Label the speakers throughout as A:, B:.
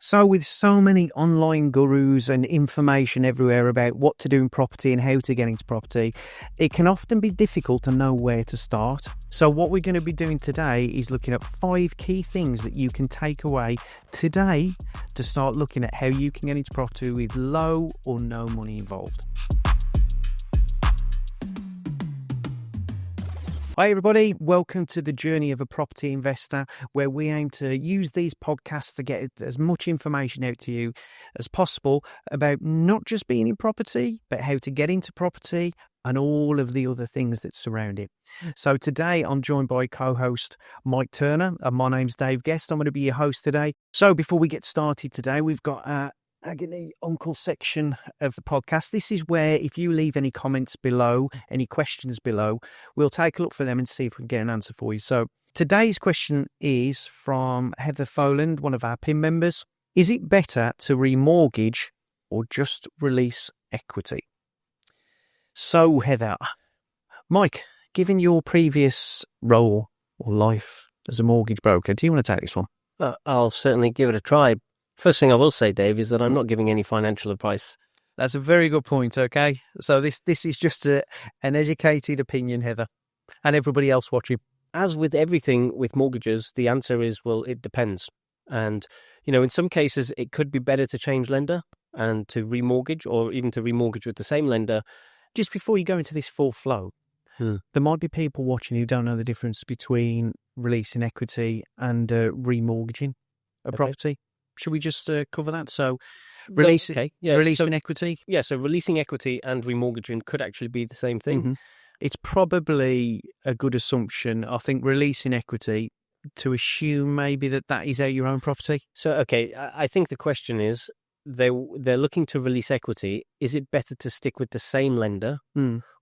A: So with so many online gurus and information everywhere about what to do in property and how to get into property, it can often be difficult to know where to start. So what we're going to be doing today is looking at 5 key things that you can take away today to start looking at how you can get into property with low or no money involved. Hi everybody, welcome to the journey of a property investor, where we aim to use these podcasts to get as much information out to you as possible about not just being in property, but how to get into property and all of the other things that surround it. So today I'm joined by co-host Mike Turner, and my name's Dave Guest. I'm going to be your host today. So before we get started today, we've got Agony Uncle section of the podcast. This is where if you leave any comments below, any questions below, we'll take a look for them and see if we can get an answer for you. So today's question is from Heather Foland, one of our PIN members. Is it better to remortgage or just release equity? So Heather, Mike, given your previous role or life as a mortgage broker, do you want to take this one?
B: I'll certainly give it a try. First thing I will say, Dave, is that I'm not giving any financial advice.
A: That's a very good point, okay? So this is just an educated opinion, Heather, and everybody else watching.
B: As with everything with mortgages, the answer is, well, it depends. And, in some cases, it could be better to change lender and to remortgage, or even to remortgage with the same lender.
A: Just before you go into this full flow, there might be people watching who don't know the difference between releasing equity and remortgaging a property. Should we just cover that? So, releasing equity?
B: Yeah, so releasing equity and remortgaging could actually be the same thing.
A: Mm-hmm. It's probably a good assumption, I think, releasing equity, to assume maybe that is out your own property.
B: So, okay, I think the question is, they're looking to release equity. Is it better to stick with the same lender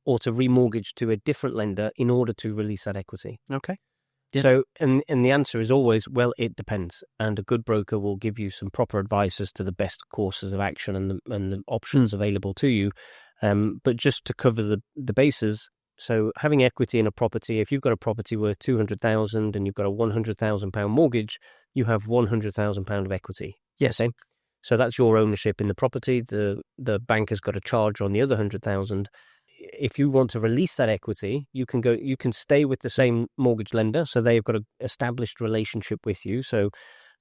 B: or to remortgage to a different lender in order to release that equity?
A: Okay. Yeah.
B: So, and the answer is always, well, it depends. And a good broker will give you some proper advice as to the best courses of action and the options available to you. But just to cover the bases, so having equity in a property, if you've got a property worth $200,000 and you've got a £100,000 mortgage, you have £100,000 of equity.
A: Yes.
B: Okay? So that's your ownership in the property. The bank has got a charge on the other $100,000. If you want to release that equity, you can stay with the same mortgage lender. So they've got an established relationship with you. So,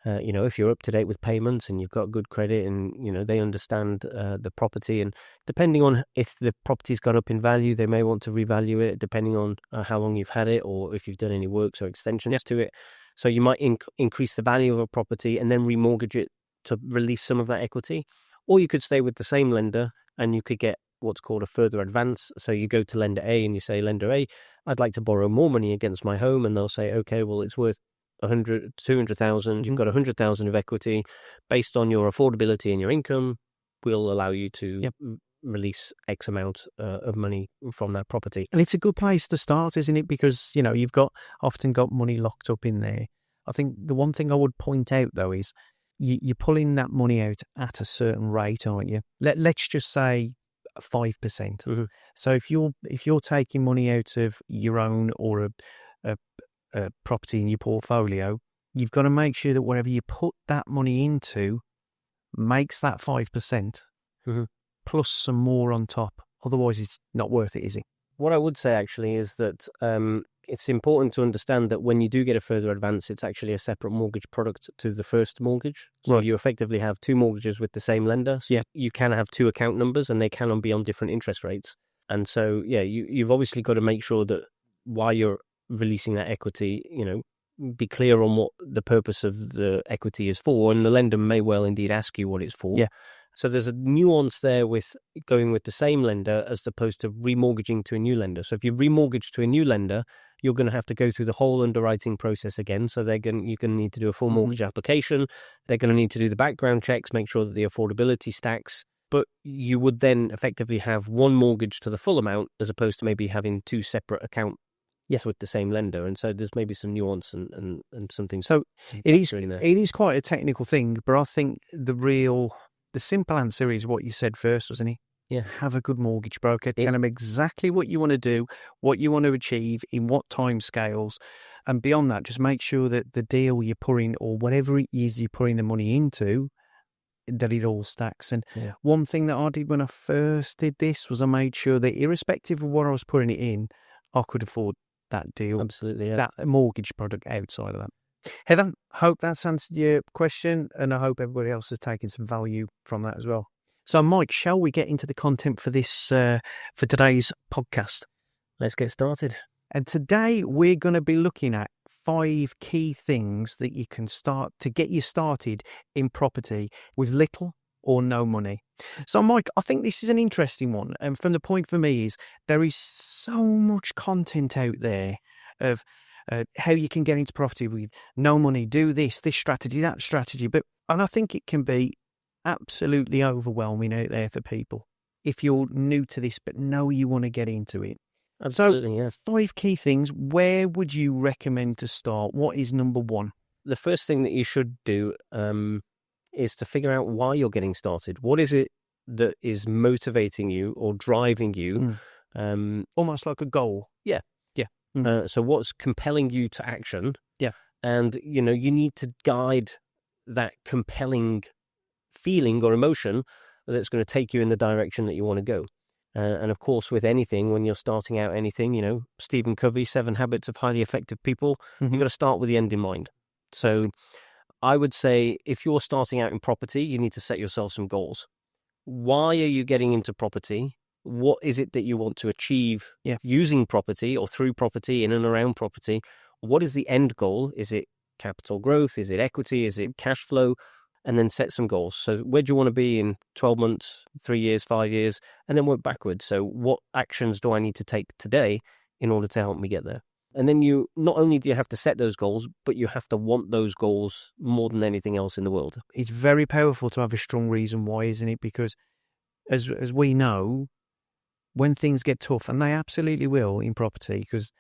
B: if you're up to date with payments and you've got good credit and, they understand the property, and depending on if the property's gone up in value, they may want to revalue it depending on how long you've had it or if you've done any works or extensions to it. So you might increase the value of a property and then remortgage it to release some of that equity. Or you could stay with the same lender and you could get what's called a further advance. So you go to lender A and you say, lender A, I'd like to borrow more money against my home. And they'll say, okay, well, it's worth 200,000. You've got 100,000 of equity. Based on your affordability and your income, we'll allow you to release X amount of money from that property.
A: And it's a good place to start, isn't it? Because, you've often got money locked up in there. I think the one thing I would point out, though, is you're pulling that money out at a certain rate, aren't you? Let's just say 5%. Mm-hmm. So if you're taking money out of your own or a property in your portfolio, you've got to make sure that whatever you put that money into makes that 5% plus some more on top. Otherwise, it's not worth it, is it?
B: What I would say actually is that it's important to understand that when you do get a further advance, it's actually a separate mortgage product to the first mortgage. So you effectively have 2 mortgages with the same lender. So you can have 2 account numbers and they can be on different interest rates. And so, you've obviously got to make sure that while you're releasing that equity, be clear on what the purpose of the equity is for. And the lender may well indeed ask you what it's for.
A: Yeah.
B: So there's a nuance there with going with the same lender as opposed to remortgaging to a new lender. So if you remortgage to a new lender, you're going to have to go through the whole underwriting process again. So you're going to need to do a full mortgage application. They're going to need to do the background checks, make sure that the affordability stacks. But you would then effectively have one mortgage to the full amount as opposed to maybe having 2 separate accounts with the same lender. And so there's maybe some nuance and something.
A: So it is quite a technical thing, but I think the simple answer is what you said first, wasn't it?
B: Yeah.
A: Have a good mortgage broker. Tell them exactly what you want to do, what you want to achieve, in what time scales. And beyond that, just make sure that the deal you're putting, or whatever it is you're putting the money into, it all stacks. And
B: Yeah.
A: one thing that I did when I first did this was I made sure that irrespective of what I was putting it in, I could afford that deal,
B: Absolutely, yeah.
A: that mortgage product outside of that. Heather, hope that's answered your question, and I hope everybody else has taken some value from that as well. So, Mike, shall we get into the content for this for today's podcast?
B: Let's get started.
A: And today we're going to be looking at 5 key things that you can start to get you started in property with little or no money. So, Mike, I think this is an interesting one. And from the point for me is there is so much content out there of how you can get into property with no money, do this strategy, that strategy. And I think it can be absolutely overwhelming out there for people if you're new to this but know you want to get into it.
B: Absolutely, yeah.
A: 5 key things. Where would you recommend to start? What is number 1?
B: The first thing that you should do is to figure out why you're getting started. What is it that is motivating you or driving you?
A: Almost like a goal.
B: Yeah. So what's compelling you to action?
A: Yeah.
B: And, you need to guide that compelling feeling or emotion that's going to take you in the direction that you want to go. And of course, with anything, when you're starting out anything, Stephen Covey, 7 Habits of Highly Effective People, you've got to start with the end in mind. So I would say if you're starting out in property, you need to set yourself some goals. Why are you getting into property? What is it that you want to achieve using property or through property, in and around property? What is the end goal? Is it capital growth? Is it equity? Is it cash flow? And then set some goals. So where do you want to be in 12 months, 3 years, 5 years? And then work backwards. So what actions do I need to take today in order to help me get there? And then not only do you have to set those goals, but you have to want those goals more than anything else in the world.
A: It's very powerful to have a strong reason why, isn't it? Because as we know, when things get tough, and they absolutely will in property, because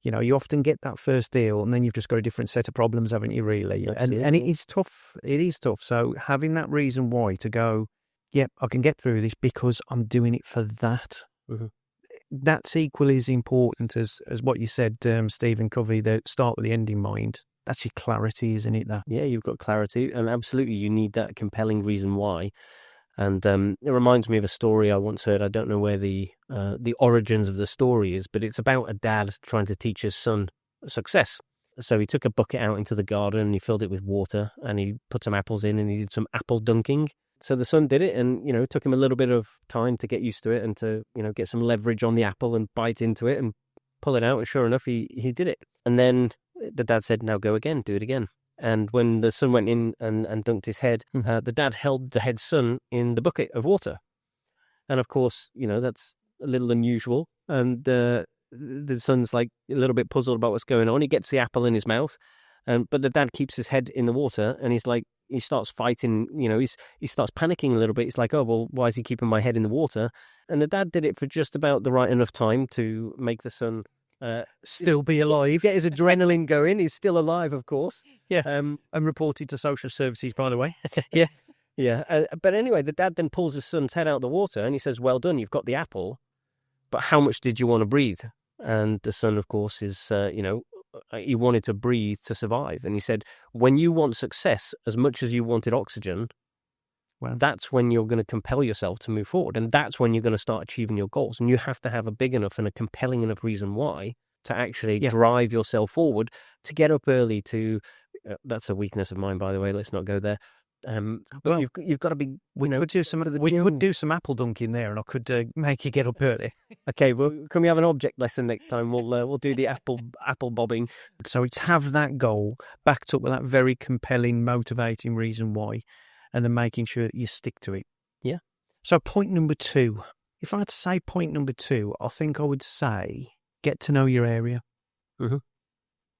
A: you often get that first deal and then you've just got a different set of problems, haven't you, really? And it is tough. It is tough. So having that reason why to go, I can get through this because I'm doing it for that.
B: Mm-hmm.
A: That's equally as important as what you said, Stephen Covey, that start with the end in mind. That's your clarity, isn't it? That.
B: Yeah, you've got clarity, and absolutely you need that compelling reason why. And it reminds me of a story I once heard. I don't know where the origins of the story is, but it's about a dad trying to teach his son success. So he took a bucket out into the garden and he filled it with water and he put some apples in and he did some apple dunking. So the son did it, and it took him a little bit of time to get used to it and to get some leverage on the apple and bite into it and pull it out. And sure enough, he did it. And then the dad said, "Now go again, do it again." And when the son went in and dunked his head, the dad held the head son in the bucket of water. And of course, that's a little unusual. And the son's like a little bit puzzled about what's going on. He gets the apple in his mouth, but the dad keeps his head in the water, and he starts fighting, he starts panicking a little bit. He's like, "Oh, well, why is he keeping my head in the water?" And the dad did it for just about the right enough time to make the son
A: still be alive.
B: Get his adrenaline going. He's still alive, of course.
A: Yeah. And reported to social services, by the way.
B: Yeah. But anyway, the dad then pulls his son's head out of the water and he says, "Well done, you've got the apple, but how much did you want to breathe?" And the son, of course, is, he wanted to breathe to survive. And he said, when you want success as much as you wanted oxygen, that's when you're going to compel yourself to move forward. And that's when you're going to start achieving your goals. And you have to have a big enough and a compelling enough reason why to actually drive yourself forward, to get up early, to that's a weakness of mine, by the way. Let's not go there. Well, you've got to be.
A: We could do some apple dunking there, and I could make you get up early.
B: Okay, well, can we have an object lesson next time? We'll do the apple bobbing.
A: So it's have that goal backed up with that very compelling, motivating reason why, and then making sure that you stick to it.
B: Yeah.
A: So point number 2. If I had to say point number 2, I think I would say get to know your area,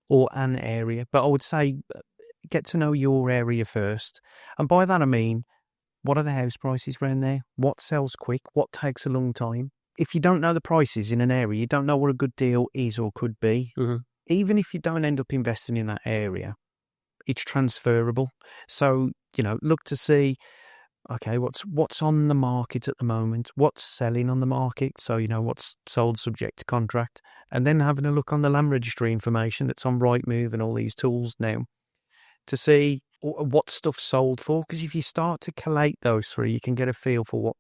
A: or an area. But I would say get to know your area first. And by that I mean, what are the house prices around there? What sells quick? What takes a long time? If you don't know the prices in an area, you don't know what a good deal is or could be. Even if you don't end up investing in that area, it's transferable. So, look to see, okay, what's on the market at the moment? What's selling on the market? So, what's sold subject to contract? And then having a look on the land registry information that's on Rightmove and all these tools now to see what stuff's sold for. Because if you start to collate those three, you can get a feel for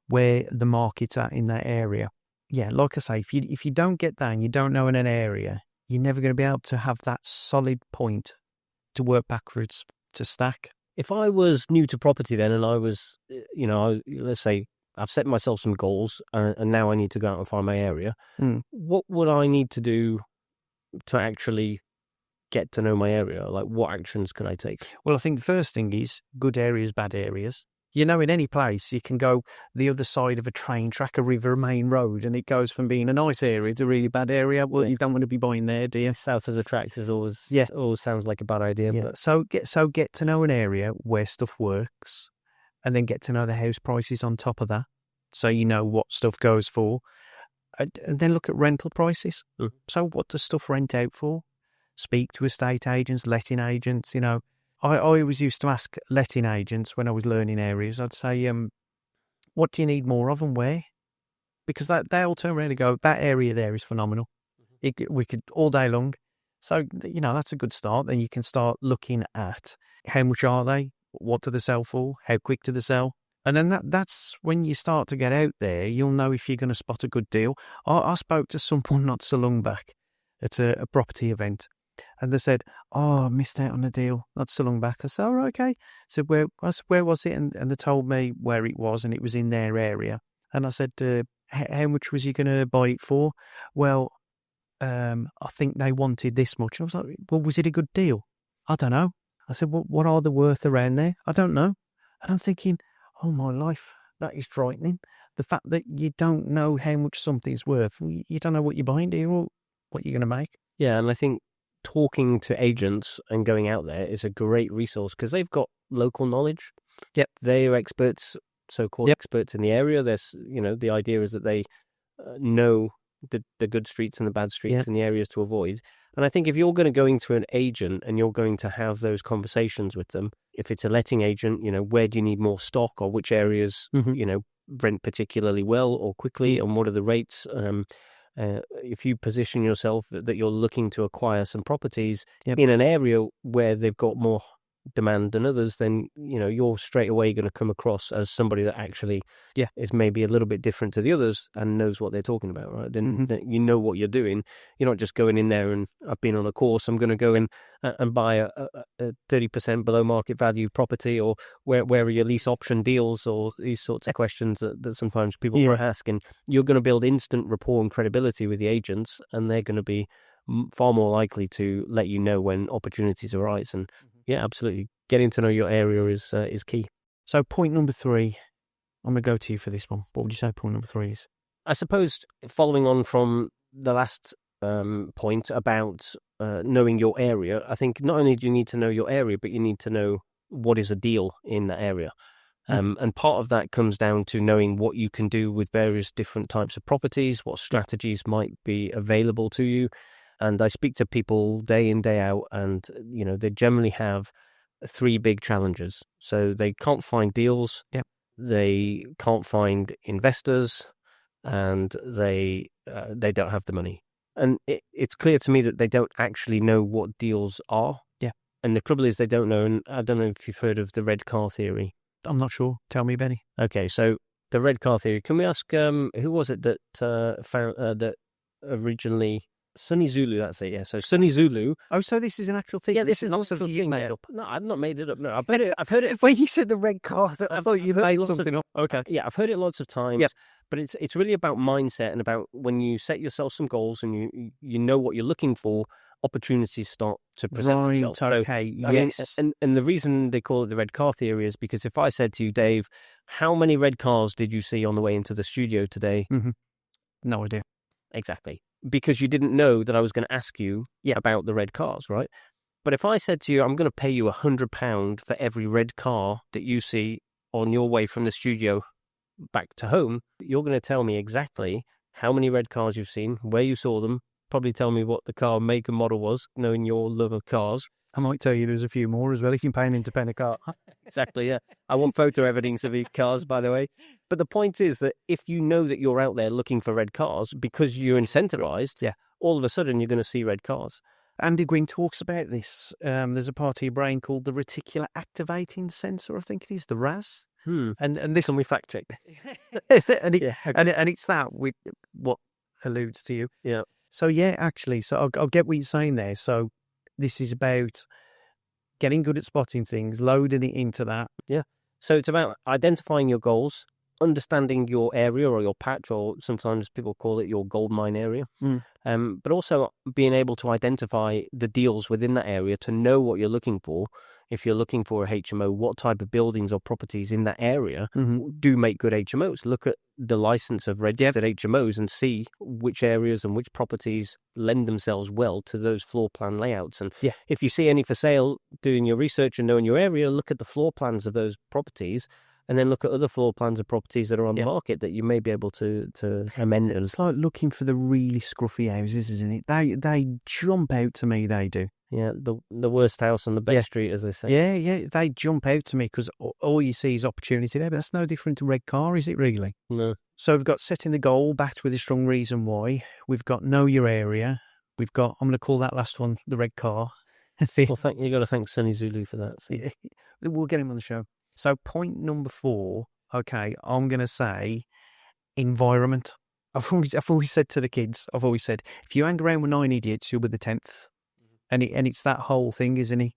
A: where the market's at in that area. Yeah, like I say, if you don't get that and you don't know in an area, you're never going to be able to have that solid point to work backwards to stack.
B: If I was new to property then, and I was, let's say I've set myself some goals, and now I need to go out and find my area, what would I need to do to actually get to know my area? Like, what actions can I take?
A: Well, I think the first thing is good areas, bad areas. You know, in any place, you can go the other side of a train track, a river, a main road, and it goes from being a nice area to a really bad area. Well, you don't want to be buying there, do you?
B: South of the tracks is always sounds like a bad idea.
A: Yeah.
B: But...
A: So get to know an area where stuff works, and then get to know the house prices on top of that, so you know what stuff goes for, and then look at rental prices. So what does stuff rent out for? Speak to estate agents, letting agents, you know. I always used to ask letting agents when I was learning areas, I'd say, what do you need more of and where? Because they'll turn around and go, that area there is phenomenal. We could all day long. So, you know, that's a good start. Then you can start looking at how much are they? What do they sell for? How quick do they sell? And then that's when you start to get out there, you'll know if you're going to spot a good deal. I spoke to someone not so long back at a property event. And they said, I missed out on a deal not so long back. I said, oh, okay. So where was it? And they told me where it was, and it was in their area. And I said, how much was you going to buy it for? Well, I think they wanted this much. I was like, well, was it a good deal? I don't know. I said, well, what are the worth around there? I don't know. And I'm thinking, oh, my life, that is frightening. The fact that you don't know how much something's worth. You don't know what you're buying, do you, or what you're going to make?
B: Yeah, and I think talking to agents and going out there is a great resource because they've got local knowledge.
A: Yep.
B: They are experts, so-called experts in the area. There's, the idea is that they know the good streets and the bad streets and the areas to avoid. And I think if you're going to go into an agent and you're going to have those conversations with them, if it's a letting agent, where do you need more stock, or which areas, rent particularly well or quickly, and what are the rates? If you position yourself that you're looking to acquire some properties in an area where they've got more demand than others, then you're straight away going to come across as somebody that actually is maybe a little bit different to the others and knows what they're talking about, right? Then you know what you're doing. You're not just going in there and I've been on a course, I'm going to go in and buy a 30% below market value property, or where are your lease option deals, or these sorts of questions that sometimes people ask. And you're going to build instant rapport and credibility with the agents, and they're going to be far more likely to let you know when opportunities arise. And yeah, absolutely, getting to know your area is key.
A: So point number 3, I'm going to go to you for this one. What would you say point number 3 is?
B: I suppose following on from the last point about knowing your area, I think not only do you need to know your area, but you need to know what is a deal in that area. And part of that comes down to knowing what you can do with various different types of properties, what strategies might be available to you. And I speak to people day in, day out, and, they generally have 3 big challenges. So they can't find deals, they can't find investors, and they don't have the money. And it's clear to me that they don't actually know what deals are.
A: Yeah.
B: And the trouble is they don't know, and I don't know if you've heard of the red car theory.
A: I'm not sure. Tell me, Benny.
B: Okay, so the red car theory. Can we ask who was it that found that originally... Sunny Zulu, that's it, yeah. So Sunny Zulu.
A: Oh, so this is an actual thing?
B: Yeah, this is not something you made up. No, I've not made it up. No, I've heard it.
A: When you said the red car, I thought you made something up. Okay.
B: Yeah, I've heard it lots of times. Yes. But it's really about mindset, and about when you set yourself some goals and you know what you're looking for, opportunities start to present themselves.
A: Okay,
B: so, yes. And the reason they call it the red car theory is because if I said to you, Dave, how many red cars did you see on the way into the studio today?
A: No idea.
B: Exactly. Because you didn't know that I was going to ask you about the red cars, right? But if I said to you, I'm going to pay you £100 for every red car that you see on your way from the studio back to home, you're going to tell me exactly how many red cars you've seen, where you saw them, probably tell me what the car make and model was, knowing your love of cars.
A: I might tell you there's a few more as well if you're paying him to pen a car.
B: Exactly, yeah. I want photo evidence of the cars, by the way. But the point is that if you know that you're out there looking for red cars because you're incentivized, all of a sudden you're going to see red cars.
A: Andy Gwynn talks about this. There's a part of your brain called the reticular activating sensor, I think it is, the RAS. And this
B: Can we fact check?
A: and, it,
B: Yeah.
A: and it's that with what alludes to you.
B: Yeah.
A: So yeah, actually, so I'll get what you're saying there. So this is about getting good at spotting things, loading it into that.
B: Yeah. So it's about identifying your goals, understanding your area or your patch, or sometimes people call it your gold mine area. But also being able to identify the deals within that area to know what you're looking for. If you're looking for a HMO, what type of buildings or properties in that area do make good HMOs? Look at the license of registered HMOs and see which areas and which properties lend themselves well to those floor plan layouts. And if you see any for sale, doing your research and knowing your area, look at the floor plans of those properties. And then look at other floor plans of properties that are on the market that you may be able to amend.
A: It's like looking for the really scruffy houses, isn't it? They jump out to me, they do.
B: Yeah, the worst house on the best street, as they say.
A: Yeah, they jump out to me because all you see is opportunity there, but that's no different to red car, is it really?
B: No.
A: So we've got setting the goal, backed with a strong reason why. We've got know your area. We've got, I'm going to call that last one, the red car.
B: Well, you got to thank Sunny Zulu for that. So.
A: We'll get him on the show. So point number 4, okay, I'm going to say environment. I've always said to the kids, if you hang around with 9 idiots, you'll be the 10th. And it's that whole thing, isn't it?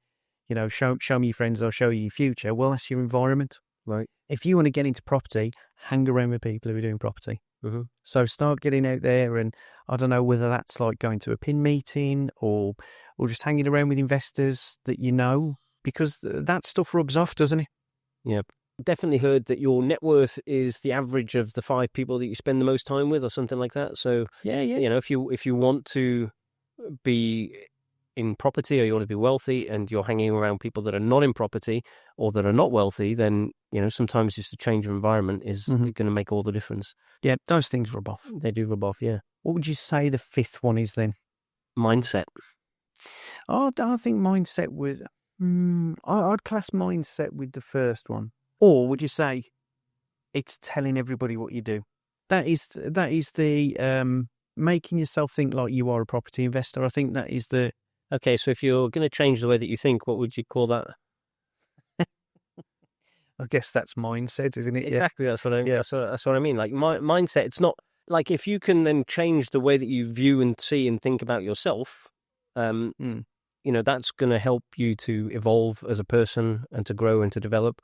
A: You know, show me your friends, I'll show you your future. Well, that's your environment.
B: Right.
A: If you want to get into property, hang around with people who are doing property. So start getting out there, and I don't know whether that's like going to a PIN meeting or just hanging around with investors that you know, because that stuff rubs off, doesn't it?
B: Yeah. Definitely heard that your net worth is the average of the 5 people that you spend the most time with or something like that. So, you know, if you want to be in property or you want to be wealthy and you're hanging around people that are not in property or that are not wealthy, then, you know, sometimes just a change of environment is going to make all the difference.
A: Yeah, those things rub off.
B: They do rub off, yeah.
A: What would you say the 5th one is then?
B: Mindset.
A: Oh, I think mindset was... I'd class mindset with the first one. Or would you say it's telling everybody what you do? That is the making yourself think like you are a property investor. I think that is the...
B: Okay, so if you're going to change the way that you think, what would you call that?
A: I guess that's mindset, isn't it?
B: Exactly, that's what I mean. Like mindset, it's not like if you can then change the way that you view and see and think about yourself, you know, that's going to help you to evolve as a person and to grow and to develop.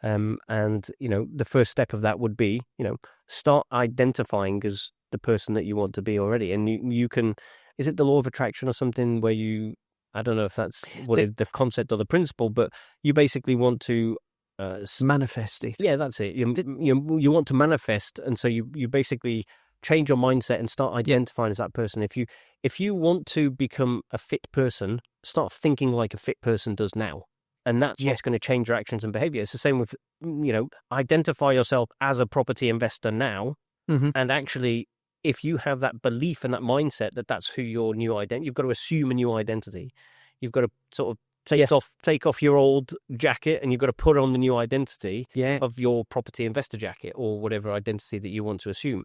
B: And, you know, the first step of that would be, you know, start identifying as the person that you want to be already. And you can, is it the law of attraction or something where you, I don't know if that's the concept or the principle, but you basically want to
A: manifest it.
B: Yeah, that's it. You want to manifest. And so you basically change your mindset and start identifying as that person. If you want to become a fit person, start thinking like a fit person does now. And that's what's going to change your actions and behavior. It's the same with, you know, identify yourself as a property investor now. And actually, if you have that belief and that mindset that that's who your new identity, you've got to assume a new identity. You've got to sort of take off your old jacket and you've got to put on the new identity of your property investor jacket or whatever identity that you want to assume.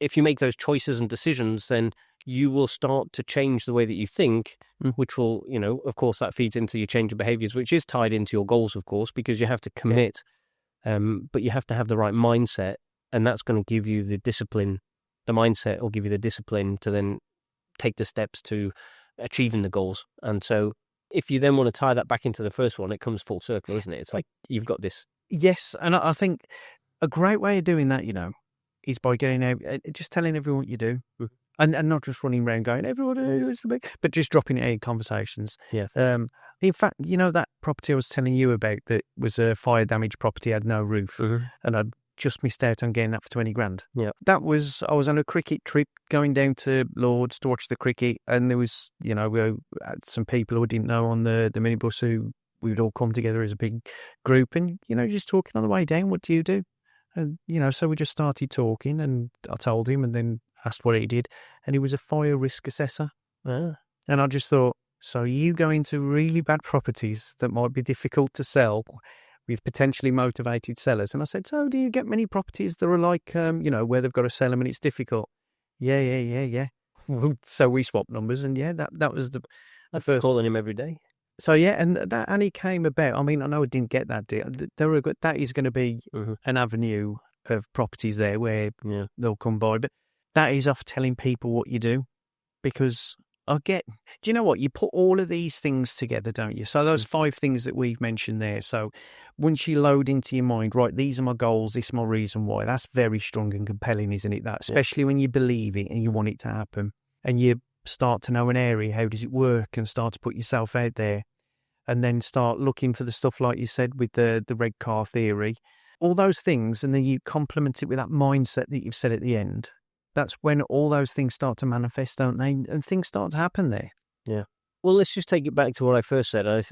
B: If you make those choices and decisions, then you will start to change the way that you think, which will, you know, of course, that feeds into your change of behaviors, which is tied into your goals, of course, because you have to commit, but you have to have the right mindset, and that's going to give you the discipline. The mindset will give you the discipline to then take the steps to achieving the goals. And so if you then want to tie that back into the first one, it comes full circle, isn't it? It's like you've got this.
A: Yes, and I think a great way of doing that, you know, is by getting out, just telling everyone what you do. And not just running around going, everyone, but just dropping it in conversations.
B: Yeah.
A: In fact, you know, that property I was telling you about that was a fire damaged property, had no roof, and I'd just missed out on getting that for 20 grand.
B: Yeah.
A: I was on a cricket trip going down to Lords to watch the cricket, and there was, you know, we had some people who I didn't know on the minibus who we would all come together as a big group and, you know, just talking on the way down, what do you do? And, you know, so we just started talking and I told him and then asked what he did, and he was a fire risk assessor. And I just thought, so you go into really bad properties that might be difficult to sell with potentially motivated sellers. And I said, so do you get many properties that are like, you know, where they've got to sell them and it's difficult? Yeah. So we swapped numbers, and that was
B: I've been calling him every day.
A: So yeah, and that only came about. I mean, I know I didn't get that deal. That is going to be an avenue of properties there where they'll come by, but that is off telling people what you do, because do you know what? You put all of these things together, don't you? So those 5 things that we've mentioned there. So once you load into your mind, right, these are my goals, this is my reason why, that's very strong and compelling, isn't it? That, especially when you believe it and you want it to happen, and you start to know an area, how does it work, and start to put yourself out there, and then start looking for the stuff like you said with the red car theory, all those things, and then you complement it with that mindset that you've said at the end. That's when all those things start to manifest, don't they? And things start to happen there.
B: Yeah. Well, let's just take it back to what I first said. I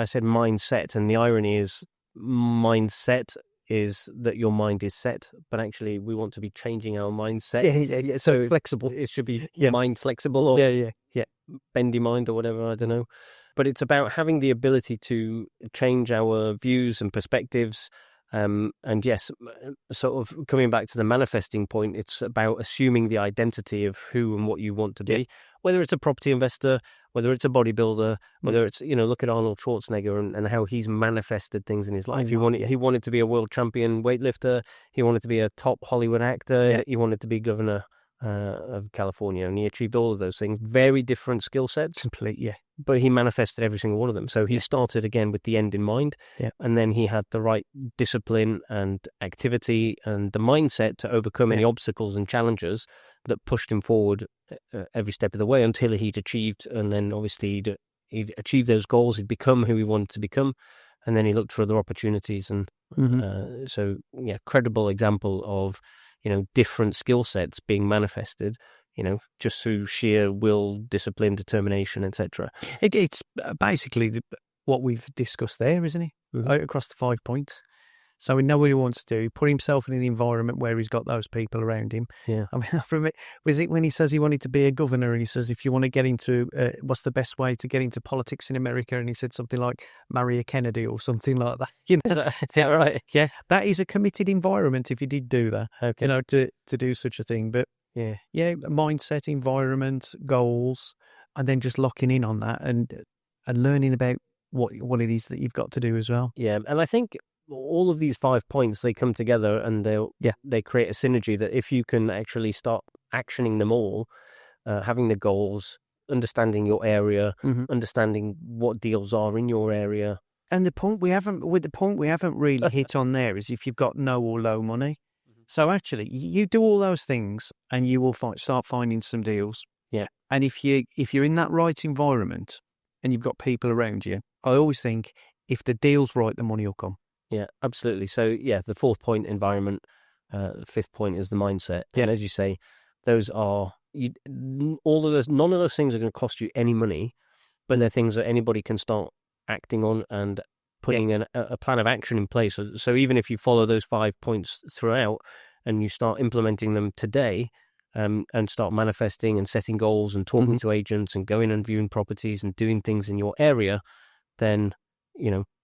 B: said mindset, and the irony is mindset is that your mind is set, but actually we want to be changing our mindset.
A: Yeah. So flexible.
B: It should be mind flexible, or bendy mind, or whatever, I don't know. But it's about having the ability to change our views and perspectives. And yes, sort of coming back to the manifesting point, it's about assuming the identity of who and what you want to be, whether it's a property investor, whether it's a bodybuilder, whether it's, look at Arnold Schwarzenegger and how he's manifested things in his life. He wanted to be a world champion weightlifter. He wanted to be a top Hollywood actor. He wanted to be governor of California, and he achieved all of those things. Very different skill sets.
A: Complete,
B: But he manifested every single one of them. So he started again with the end in mind, and then he had the right discipline and activity and the mindset to overcome any obstacles and challenges that pushed him forward every step of the way until he'd achieved. And then obviously he'd achieved those goals. He'd become who he wanted to become, and then he looked for other opportunities. And credible example of different skill sets being manifested, just through sheer will, discipline, determination, etc.
A: It's basically what we've discussed there, isn't it? Across the 5 points. So we know what he wants to do, put himself in an environment where he's got those people around him.
B: Yeah.
A: I mean, was it when he says he wanted to be a governor, and he says, if you want to get into, what's the best way to get into politics in America? And he said something like, marry a Kennedy or something like that.
B: Is that right?
A: Yeah. That is a committed environment if you did do that, to do such a thing. But mindset, environment, goals, and then just locking in on that and learning about what it is that you've got to do as well.
B: Yeah, and I think all of these 5 points, they come together and they create a synergy that if you can actually start actioning them all, having the goals, understanding your area, understanding what deals are in your area.
A: And the point we haven't really hit on there is if you've got no or low money. So actually, you do all those things, and you will start finding some deals.
B: Yeah.
A: And if you're in that right environment, and you've got people around you, I always think if the deal's right, the money will come.
B: Yeah, absolutely. So the 4th point, environment. The 5th point is the mindset. Yeah. And as you say, those are all of those. None of those things are going to cost you any money, but they're things that anybody can start acting on and putting a plan of action in place. So even if you follow those 5 points throughout and you start implementing them today, and start manifesting and setting goals and talking to agents and going and viewing properties and doing things in your area, then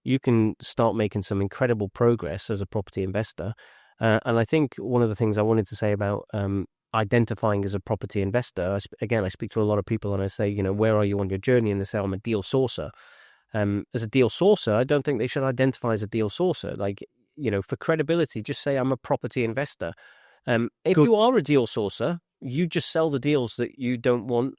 B: you can start making some incredible progress as a property investor. And I think one of the things I wanted to say about identifying as a property investor, I speak to a lot of people and I say, where are you on your journey? And they say, I'm a deal sourcer. As a deal sourcer, I don't think they should identify as a deal sourcer. Like, for credibility, just say I'm a property investor. If you are a deal sourcer, you just sell the deals that you don't want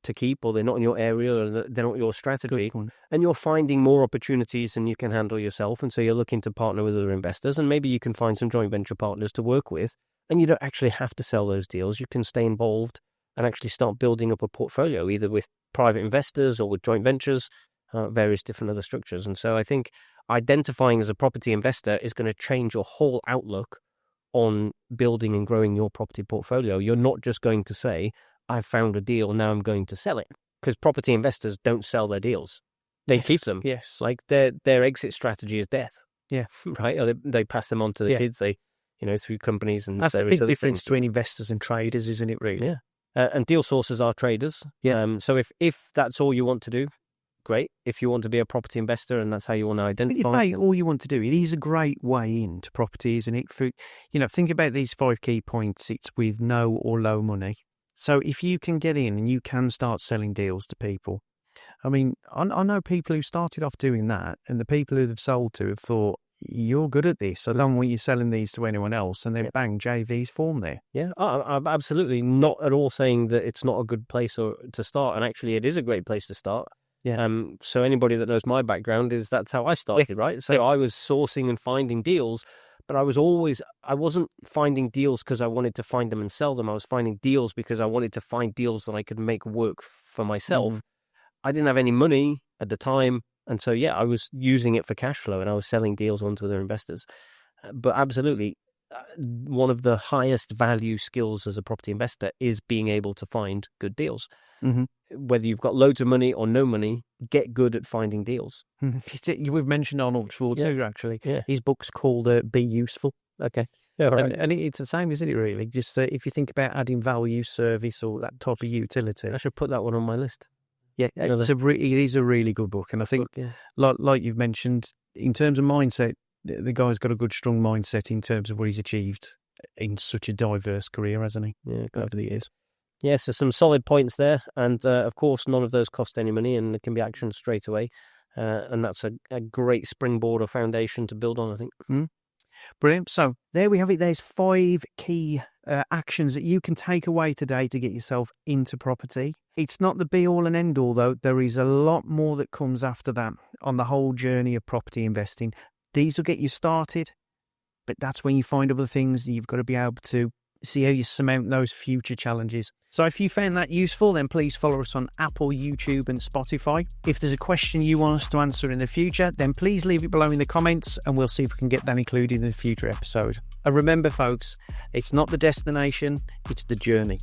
B: to keep, or they're not in your area, or they're not your strategy, and you're finding more opportunities than you can handle yourself, and so you're looking to partner with other investors, and maybe you can find some joint venture partners to work with, and you don't actually have to sell those deals. You can stay involved and actually start building up a portfolio, either with private investors or with joint ventures, various different other structures. And so I think identifying as a property investor is going to change your whole outlook on building and growing your property portfolio. You're not just going to say, I've found a deal, now I'm going to sell it. Because property investors don't sell their deals. They keep them.
A: Yes.
B: Like their exit strategy is death.
A: Yeah.
B: Right? Or they pass them on to the kids, through companies. And
A: that's a big difference between investors and traders, isn't it, really?
B: Yeah. And deal sources are traders. Yeah. So if that's all you want to do, great. If you want to be a property investor and that's how you want to identify.
A: If all you want to do, it is a great way into property, isn't it? Think about these 5 key points. It's with no or low money. So if you can get in and you can start selling deals to people, I mean, I know people who started off doing that, and the people who they've sold to have thought, you're good at this. I don't want you selling these to anyone else. And then bang, JV's formed there.
B: Yeah, I'm absolutely not at all saying that it's not a good place to start. And actually, it is a great place to start.
A: Yeah.
B: So anybody that knows my background that's how I started, right? So I was sourcing and finding deals, but I wasn't finding deals because I wanted to find them and sell them. I was finding deals because I wanted to find deals that I could make work for myself. I didn't have any money at the time. And so, I was using it for cash flow and I was selling deals onto other investors. But absolutely, one of the highest value skills as a property investor is being able to find good deals.
A: Mm-hmm.
B: Whether you've got loads of money or no money, get good at finding deals.
A: We've mentioned Arnold Schwarzenegger, actually.
B: Yeah.
A: His book's called Be Useful.
B: Okay. Yeah, right.
A: And it's the same, isn't it, really? Just if you think about adding value, service, or that type of utility.
B: I should put that one on my list.
A: Yeah, it is a really good book. And I think, like you've mentioned, in terms of mindset, the guy's got a good, strong mindset in terms of what he's achieved in such a diverse career, hasn't he, over the years?
B: Yeah, so some solid points there. And, of course, none of those cost any money and can be actioned straight away. And that's a great springboard or foundation to build on, I think.
A: Brilliant. So there we have it. There's 5 key actions that you can take away today to get yourself into property. It's not the be all and end all, though. There is a lot more that comes after that on the whole journey of property investing. These will get you started, but that's when you find other things that you've got to be able to see how you surmount those future challenges. So if you found that useful, then please follow us on Apple, YouTube and Spotify. If there's a question you want us to answer in the future, then please leave it below in the comments and we'll see if we can get that included in a future episode. And remember, folks, it's not the destination, it's the journey.